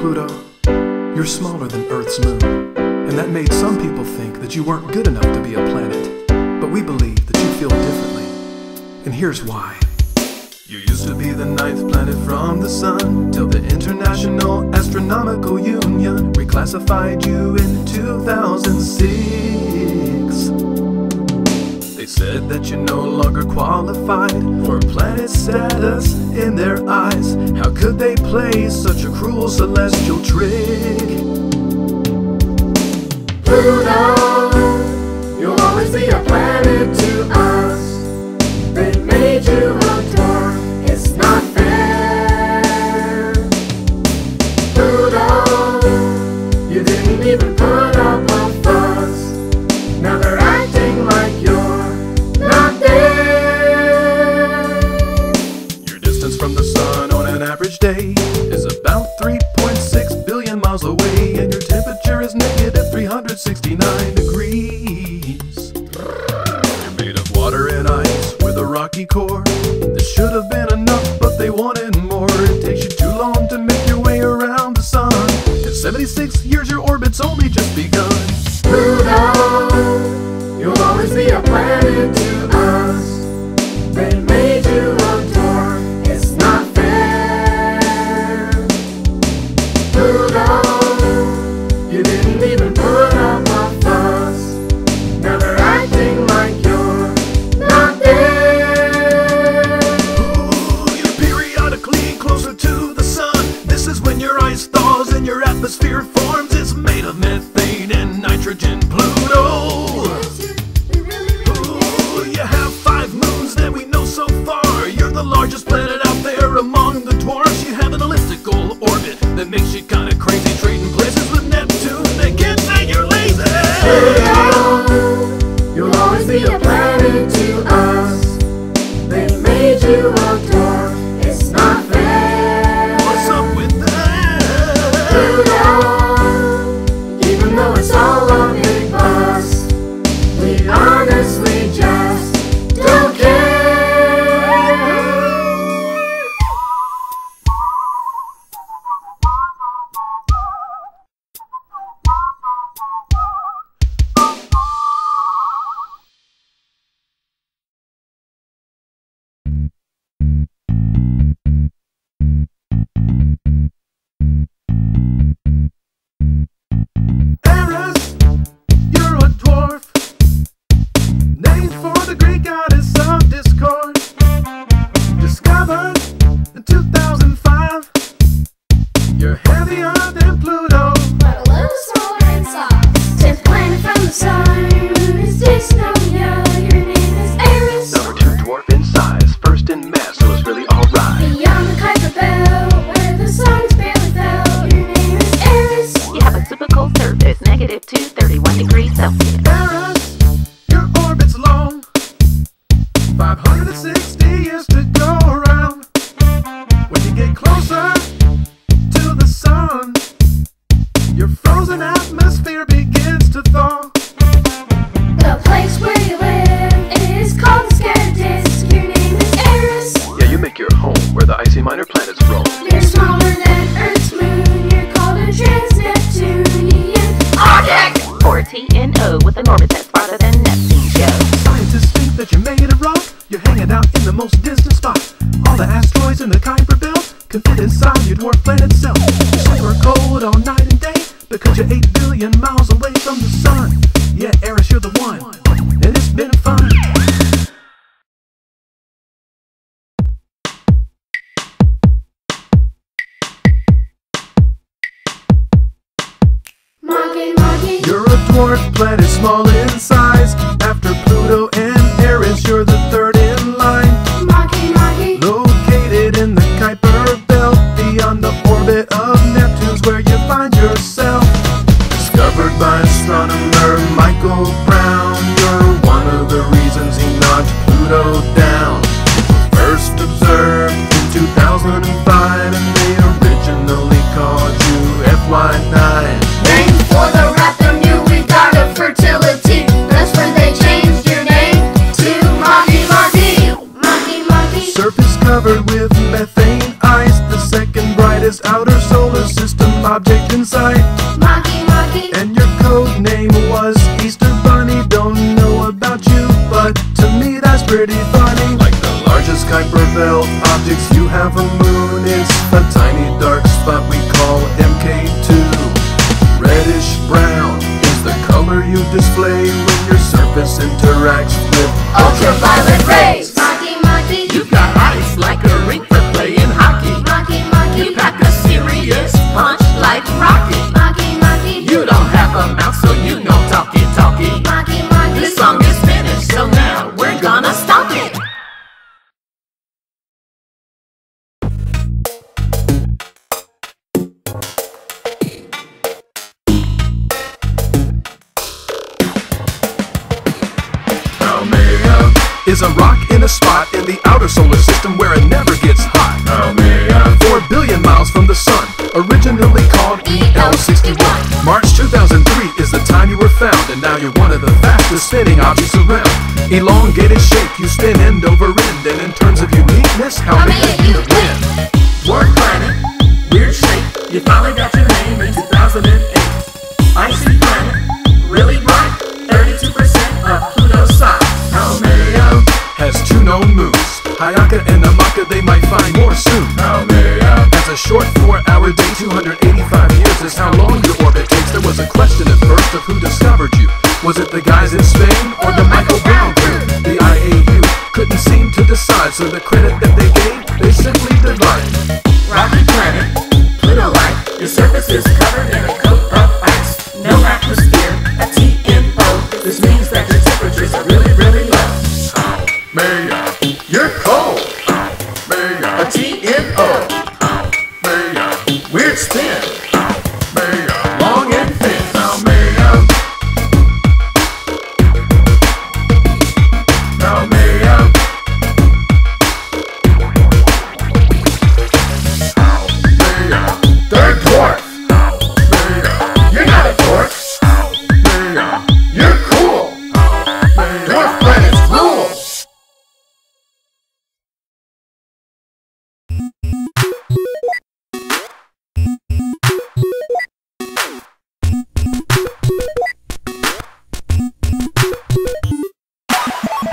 Pluto, you're smaller than Earth's moon, and that made some people think that you weren't good enough to be a planet. But we believe that you feel differently, and here's why. You used to be the 9th planet from the sun, till the International Astronomical Union reclassified you in 2006. They said that you're no longer qualified for planet status in their eyes. How could they play such a cruel celestial trick? Pluto, you'll always be a planet to us. They made you a dwarf, it's not fair. Pluto, you didn't even put up a fuss. Now they're acting like you're not there. Your distance from the sun on an average day is about 3.6 billion miles away, and your temperature is negative 369 degrees. You're made of water and ice with a rocky core. This should have been enough, but they wanted more. It takes you too long to make your way around the sun. In 76 years your orbit's only just begun. Pluto, you'll always be a planet to us. They made you a dwarf, it's not fair. Pluto, you didn't even put up a fuss. Now they're acting like you're not there. Ooh, you're periodically closer to the sun. This is when your ice thaws and your atmosphere forms. It's made of methane and nitrogen, Pluto. Ooh, you have 5 moons that we know so far. You're the largest planet out there among the dwarfs. You have an elliptical orbit that makes you kinda crazy, trading places with Neptune. They can't say you're lazy. Pluto, you'll always be a planet to us. They made you a dwarf, it's not fair. What's up with that? Pluto, even though it's all a big bust, we honestly just don't care. Eris, you're a dwarf, named for the Greek goddess of discord. Discovered in 2005, you're heavier than Pluto. But a little smaller in size. 10th planet from the sun. Your moon is Dystonia. Your name is Eris. Number 2 dwarf in size, first in mass, so it's really alright. Beyond the Kuiper belt, where the sun's barely felt. Your name is Eris. You have a super cold surface, negative 231 degrees Celsius. Eris, your orbit's long, 560 years to go around. When you get closer to the sun, your frozen atmosphere begins to thaw. The place where you live is called the scattered disk. Your name is Eris. Yeah, you make your home where the icy minor planets roll. You're smaller than Earth's moon. You're called a trans-Neptunian object. 4TNO with an orbit that's farther than Neptune's show. Scientists think that you made a rock. You're hanging out in the most distant spot. All the asteroids in the Kuiper belt can fit inside your dwarf planet itself. So you're cold all night and day because you're 8 billion miles away from the sun. Yeah, Eris, you're the one, and it's been fun. Makemake. You're a dwarf planet, small in size. After Pluto and Eris, you're the 3rd in line. Makemake. Located in the Kuiper belt, beyond the orbit of Neptune's where you find yourself. Discovered by astronomer Michael Brown, you're one of the reasons he knocked Pluto down. First observed in 2005, and they originally called you FY9. Named for the retinue, we got a fertility. That's when they changed your name to Makemake. Makemake. Surface covered with methane ice, the second brightest outer solar system object. Kuiper belt objects, you have a moon. It's a tiny dark spot we call MK2. Reddish brown is the color you display when your surface interacts with Ultraviolet rays. Makemake, You got ice like a rink for playing hockey. Makemake, You pack a serious punch like Rocky. Makemake, You don't have a mouth, so you know talkie. Makemake. This song is finished, so now we're gonna stop it. Haumea is a rock in a spot in the outer solar system where it never gets hot. Haumea, 4 billion miles from the sun, originally called EL61. March 2003 is the time you were found, and now you're one of the fastest spinning objects around. Elongated shape, you spin end over end, and in terms of uniqueness, Haumea, you win. Dwarf planet, weird shape. You finally got your name in 2008. Icy planet, really bright. 32% of Pluto's size. Haumea has 2 known moons, Hayaka and Namaka. They might find more soon. Haumea has a short 4-hour day, 285 years is how long your orbit takes. There was a question at first of who discovered you. Was it the guys in Spain or the Michael Brown crew? The IAU couldn't seem to decide, so the credit that they gave, they simply divided. Rocky planet, Pluto-like. Your surface is covered in a coat of ice. No atmosphere, a TNO. This means that your temperatures are really, really low. Haumea, you're cold. Haumea, A TNO. Haumea, Weird spin. Haumea, Long and thin. Haumea, Haumea, Haumea, Third dwarf. Haumea, You're not a dwarf. Haumea, You're cool. Haumea. Dwarf planets rule.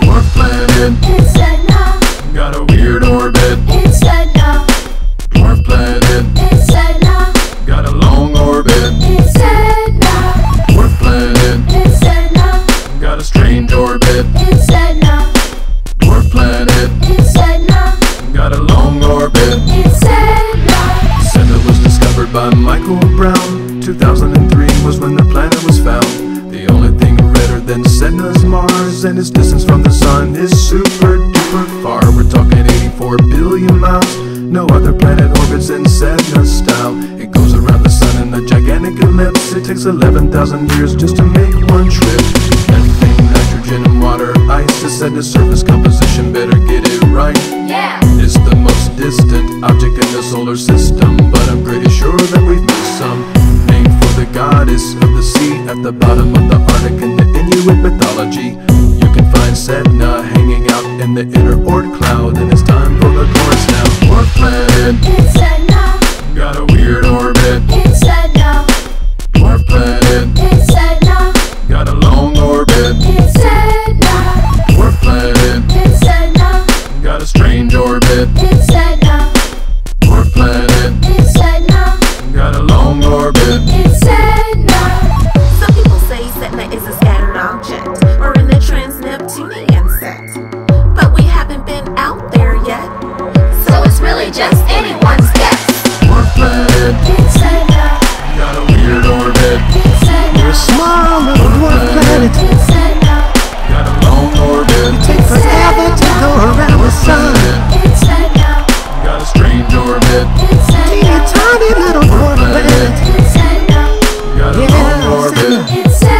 Dwarf planet, it's Sedna, got a weird orbit. it's Sedna, Dwarf planet, it's Sedna, got a long orbit. it's Sedna, Dwarf planet, it's Sedna, got a strange orbit. it's Sedna, Dwarf planet, it's Sedna, got a long orbit. it's Sedna. Sedna was discovered by Michael Brown. 2003 was when the planet was found. The only thing redder than Sedna's Mars, and its distance from the sun is super duper far. We're talking 84 billion miles. No other planet orbits in Sedna's style. It goes around the sun in a gigantic ellipse. It takes 11,000 years just to make one trip. Methane, nitrogen, and water, ice. The Sedna's surface composition, better get it right. Yeah. It's the most distant object in the solar system, but I'm pretty sure that we've missed some. Named for the goddess of the sea at the bottom of the Arctic in the Inuit mythology. You can find Sedna hanging out in the inner Oort cloud, and it's time for the chorus now. Dwarf planet, It's Sedna, got a weird orbit. it's Sedna, Dwarf planet, it's Sedna, got a long orbit. it's Sedna, Dwarf planet, it's Sedna, got a strange orbit. it's Sedna, Dwarf planet, it's Sedna, got a long orbit. it's Sedna. Some people say Sedna is a scattered object, or in the trans-Neptunian set. But we haven't been out there yet, So it's really just anyone's guess. Dwarf planet, It's Sedna, got a weird orbit. it's Sedna, We're a small little dwarf planet. it's Sedna, Got a long orbit. Take forever to go around the sun. it's Sedna, Got a strange orbit. it's Teeny Sedna, tiny little dwarf planet. it's Sedna, Got a Yeah, long orbit. it's Sedna.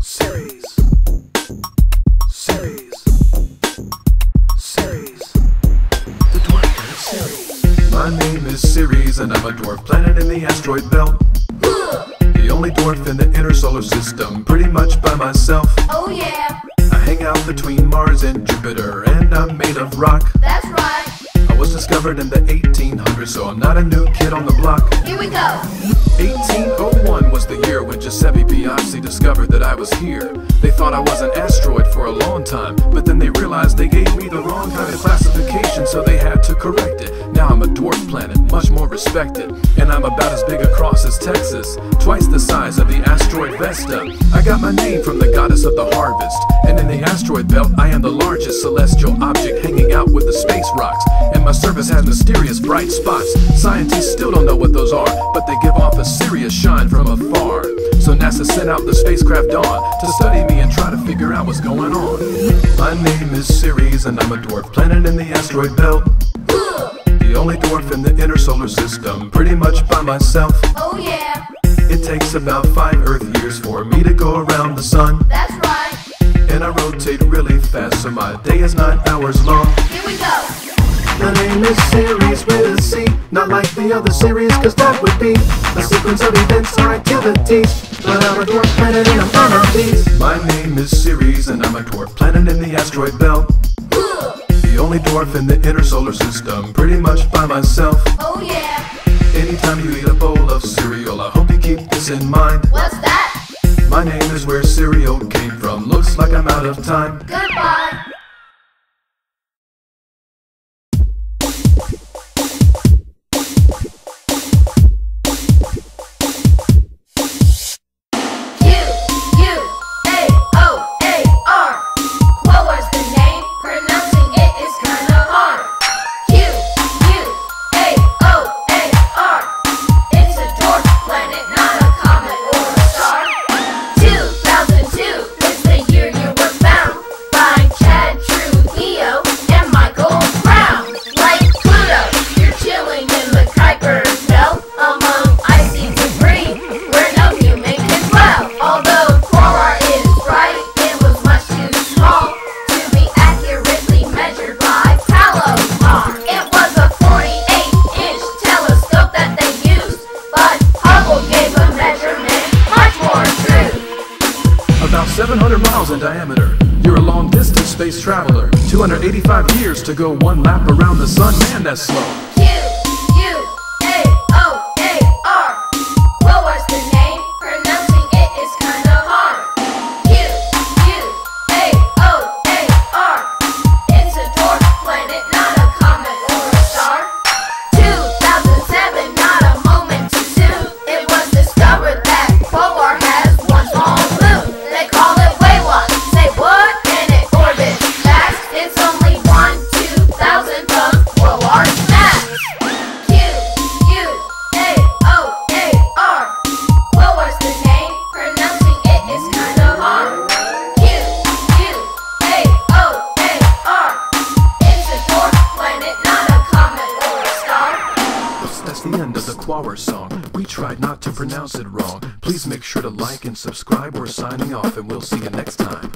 Ceres. Ceres. Ceres. The dwarf planet Ceres. My name is Ceres, and I'm a dwarf planet in the asteroid belt. The only dwarf in the inner solar system, pretty much by myself. Oh yeah, I hang out between Mars and Jupiter, and I'm made of rock. that's right. I was discovered discovered in the 1800s, so I'm not a new kid on the block. Here we go. 1801 was the year when Giuseppe Piazzi discovered that I was here. They thought I was an asteroid for a long time, but then they realized they gave me the wrong kind of classification, so they had to correct it. Now I'm a dwarf planet, much more respected, and I'm about as big across as Texas, twice the size of the asteroid Vesta. I got my name from the goddess of the harvest, and in the asteroid belt I am the largest celestial object hanging out with the space rocks, and my surface has mysterious bright spots. Scientists still don't know what those are, but they give off a serious shine from afar. So NASA sent out the spacecraft Dawn to study me and try to figure out what's going on. My name is Ceres, and I'm a dwarf planet in the asteroid belt. The only dwarf in the inner solar system, pretty much by myself. Oh yeah, It takes about 5 Earth years for me to go around the sun, that's right. and I rotate really fast, so my day is 9 hours long. Here we go. My name is Ceres with a C, not like the other series, cause that would be a sequence of events or activities. But I'm a dwarf planet and I'm one of these. My name is Ceres, and I'm a dwarf planet in the asteroid belt. The only dwarf in the inner solar system, pretty much by myself. Oh yeah, Anytime you eat a bowl of cereal, I hope you keep this in mind. what's that? My name is where cereal came from. Looks like I'm out of time. Goodbye. Quaoar. Quaoar's the name, pronouncing it is kinda hard. Quaoar. It's a dwarf planet, not a comet or a star. 2002 is the year you were found by Chad Trujillo and Michael Brown. Like Pluto, you're chilling in the Kuiper belt among icy debris where no human can dwell. Although Quaoar is right, it was much too small to be accurately measured by Palomar. It was a 48-inch telescope that they used, but Hubble gave a measurement much more true. About 700 miles in diameter. You're a long-distance space traveler. 285 years to go 1 lap around the sun. Man, that's slow. Quaoar. Quaoar's the name, pronouncing it is kinda hard. Quaoar. It's a dwarf planet, not a comet or a star. 2007, not a moment too soon. It was discovered that Quaoar has one small moon. They call it Quaoar. Say what? And it orbits fast. It's only 1/2000th of Quaoar's mass. Quaoar. Quaoar's the name, pronouncing it is kinda hard. Quaoar. It's a dwarf planet, not a comet or a star. That's the end of the Quaoar song. We tried not to pronounce it wrong. Please make sure to like and subscribe. We're signing off, and we'll see you next time.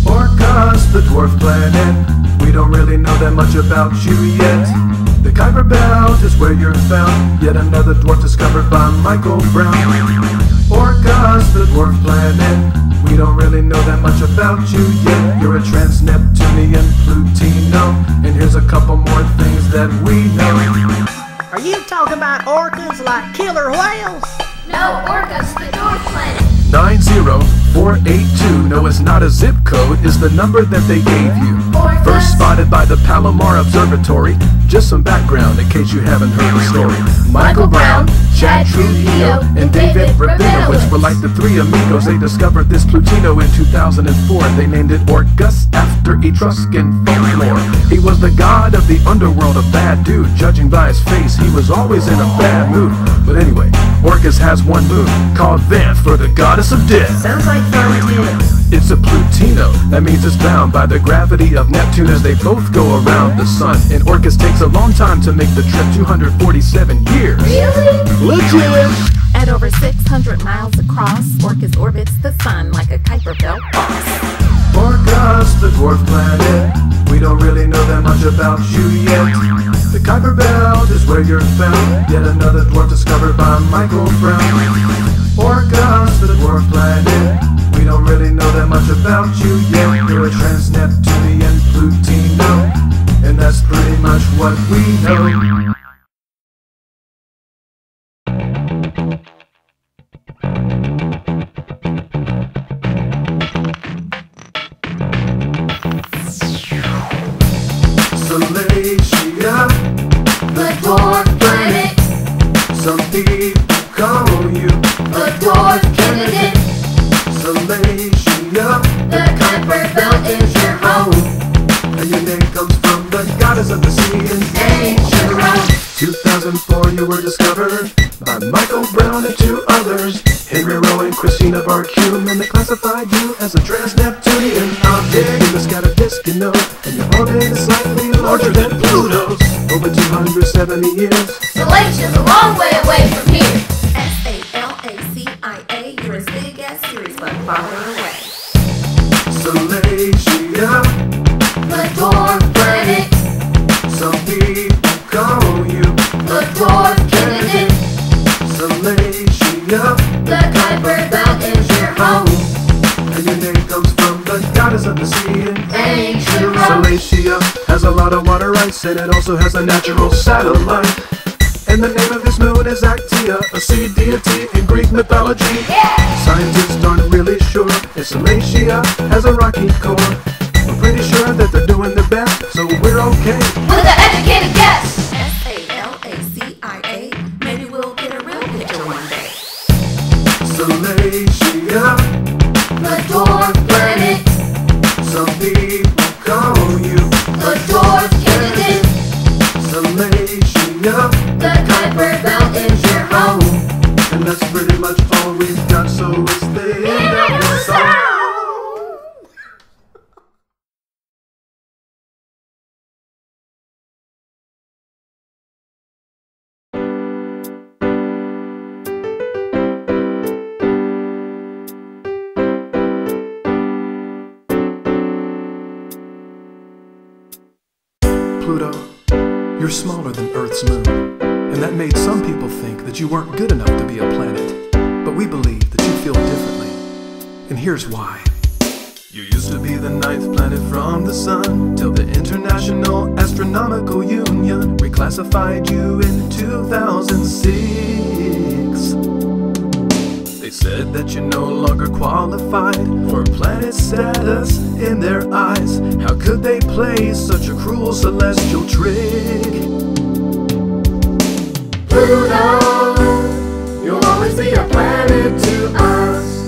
Orcus, the dwarf planet. We don't really know that much about you yet. The Kuiper belt is where you're found. Yet another dwarf discovered by Michael Brown. Orcus, the dwarf planet. We don't really know that much about you yet. You're a trans-Neptunian Plutino. And here's a couple more things that we know. Are you talking about orcas like killer whales? No, Orcus, the dwarf planet. 90482, no, it's not a zip code, is the number that they gave you. First spotted by the Palomar Observatory. Just some background in case you haven't heard the story. Michael Brown, Chad Trujillo, and David Rabinowitz were like the 3 amigos. They discovered this Plutino in 2004. They named it Orcus after Etruscan folklore. He was the god of the underworld, a bad dude. Judging by his face, he was always in a bad mood. But anyway, Orcus has one moon, called Vanth, for the goddess of death. Sounds like fun too. It's a Plutino, that means it's bound by the gravity of Neptune as they both go around the sun. And Orcus takes a long time to make the trip, 247 years. Really? Legit! At over 600 miles across, Orcus orbits the sun like a Kuiper belt boss. Orcus, Orcus, the dwarf planet. We don't really know that much about you yet. The Kuiper Belt is where you're found. Yet another dwarf discovered by Michael Brown. Orcus, the dwarf planet. We don't really know that much about you yet. You're a trans-Neptunian Plutino, and that's pretty much what we know. Salacia, The dwarf planet, some people call you the dwarf candidate. Salacia, The Kuiper Belt is your home. and your name comes from the goddess of the sea in Ancient Rome. 2004 you were discovered by Michael Brown and two others, Henry Rowe and Christina Barcume, and they classified you as a trans-Neptunian object. You just got a disk, you know, and your orbit is slightly larger than Pluto's. Over 270 years. Salacia's a long way away from here. Salacia, you're as big as Ceres, but farther away. Salacia, The dwarf planet, some people call you the dwarf candidate. Salacia, The Kuiper Belt is your home. and your name comes from the goddess of the sea in Ancient Rome. Salacia has a lot of water ice, and it also has a natural satellite. And the name of this moon is Actea, a sea deity in Greek mythology. Scientists aren't really sure if Salacia has a rocky core. We're pretty sure that they're doing their best, so we're okay. With an educated guess. Salacia, maybe we'll get a real picture one day. Salacia, The dwarf planet, some people call you the dwarf candidate. Salacia, The Kuiper Belt is your home. and that's pretty much all we've got, so it's the end of the song. Pluto, you're smaller than Earth's moon, and that made some people think that you weren't good enough to be a planet. But we believe that you feel differently, and here's why. You used to be the 9th planet from the sun, till the International Astronomical Union reclassified you in 2006. They said that you're no longer qualified for planet status in their eyes. How could they play such a cruel celestial trick? Pluto, you'll always be a planet to us.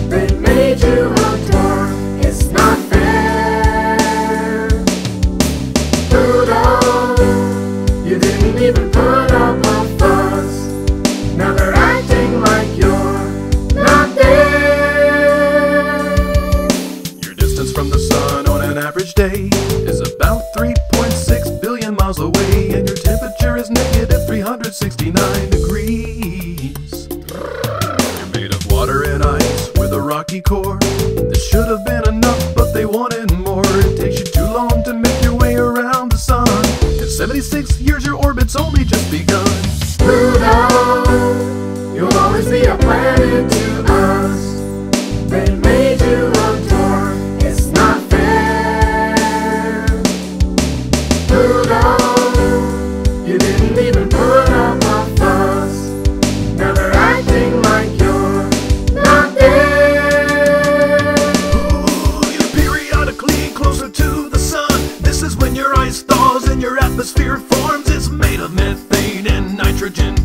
They made you a dwarf, it's not fair. Pluto, you didn't even put up a fuss. Now they're acting like you're not there. Your distance from the sun on an average day is about 3.6 billion miles away, and your temperature is negative 369 degrees. You're made of water and ice with a rocky core. This should have been enough, but they wanted more. It takes you too long to make your way around the sun. In 76 years your orbit's only just begun. Pluto, you'll always be a planet to us. They made you a dwarf, it's not fair. Pluto, you didn't even put up a fuss. Now they're acting like you're not there. Ooh, you're periodically closer to the sun. This is when your ice thaws and your atmosphere forms. It's made of methane and nitrogen